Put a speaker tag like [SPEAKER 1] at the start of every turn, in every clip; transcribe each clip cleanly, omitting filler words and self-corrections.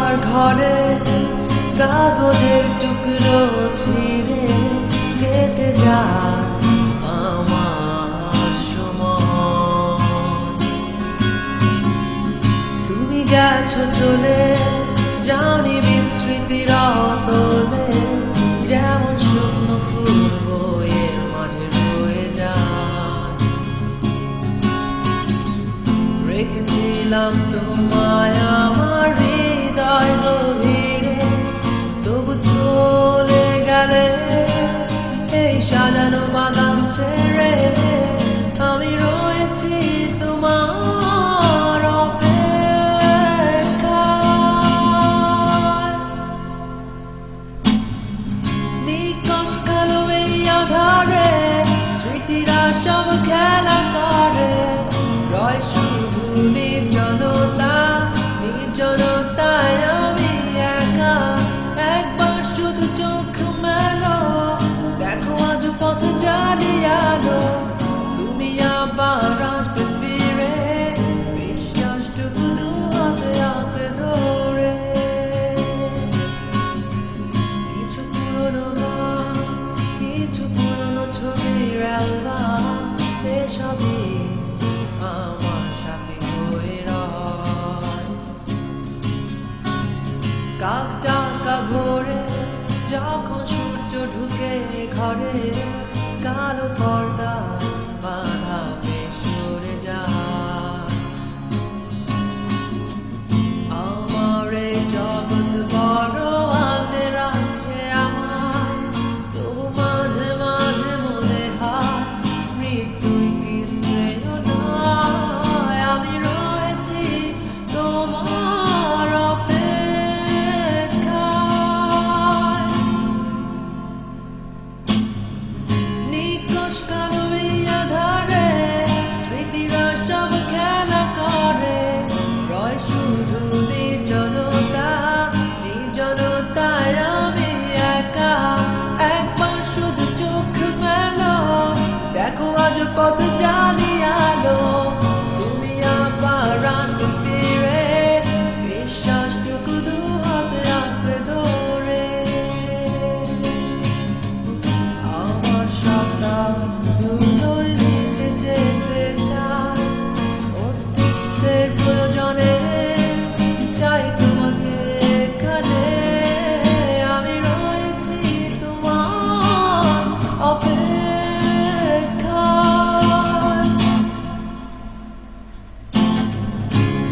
[SPEAKER 1] তোমার ঘরে কাগজের টুকরো ছিঁড়ে কেটে যায় আমার সময়। তুমি গেছো চলে, যাওনি বিস্মৃতির অতলে, যেমন শুকনো ফুল বইয়ের মাঝে রয়ে যায়। রেখেছিলাম তোমায় আমার হৃদয় গভীরে, তবু চলে গেলে এই সাজানো বাগান ছেড়ে। আমি রয়েছি তোমার অপেক্ষায়। নিকশ কালো এই আধারে স্মৃতিরা সব খেলা করে, রয় শুধু নির্জনতা, নির্জনতায় আমি একা। একবার শুধু চোখ মেলো, দেখো আজ পথ জ্বালিয়ালো। তুমি আবার আসবে ফিরে, বিশ্বাসটুকু দু হাতে আঁকড়ে ধরে। কিছু পুরনো গান, কিছু পুরনো ছবির অ্যালবাম, এসবই আমার সাথে হয়ে রয়। কাক ডাকা ভোরে যখন সূর্য ঢুকে ঘরে, কালো পর্দা বাঁধা বেশ সরে যায়। আমার এই জগৎ বড় আঁকড়ে রাখে আমায়, তবু মাঝে মাঝে মনে হয় মৃত্যুই কি শ্রেয় নয়। আমি রয়েছি তোমার অপেক্ষায়। নিকশ কালো এই আধারে স্মৃতিরা সব খেলা করে, রয় শুধু নির্জনতা, নির্জনতায় আমি একা। একবার শুধু চোখ মেলো, দেখো আজ পথ জ্বালিয়ালো। তুমি আবার আসবে ফিরে, বিশ্বাসটুকু দু হাতে আঁকড়ে ধরে। আমার সন্তান দুটোই মিশে যেতে চায়, অস্তিত্বের প্রয়োজনে চাই তোমাকে এখানে। আমি রয়েছি তোমার অপেক্ষায়।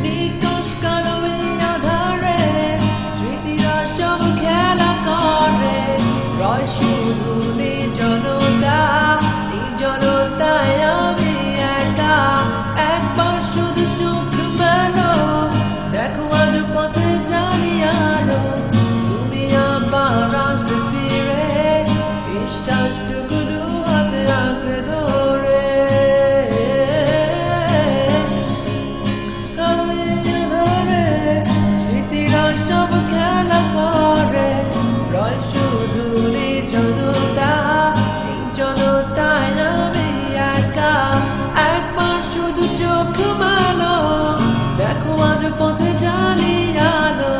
[SPEAKER 1] নিকশ কালো এই আধারে স্মৃতিরা সব খেলা করে, রয় শুধু নির্জনতা, নির্জনতায় আমি একা। একবার শুধু চোখ মেলো, দেখো আজ পথে জ্বালিয়ালো। তুমি আবার আসবে ফিরে, বিশ্বাসটুকু দু হাতে আঁকড়ে ধরে। স্মৃতিরা সব খেলা করে, রয় শুধু নির্জনতা, নির্জনতায় আমি একা। একবার শুধু চোখ মেলো, দেখো আজ পথে জ্বালিয়ালো।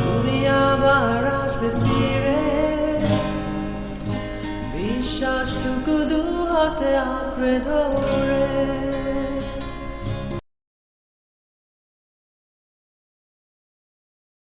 [SPEAKER 1] তুমি আবার আসবে ফিরে, বিশ্বাসটুকু দু হাতে আঁকড়ে ধরে।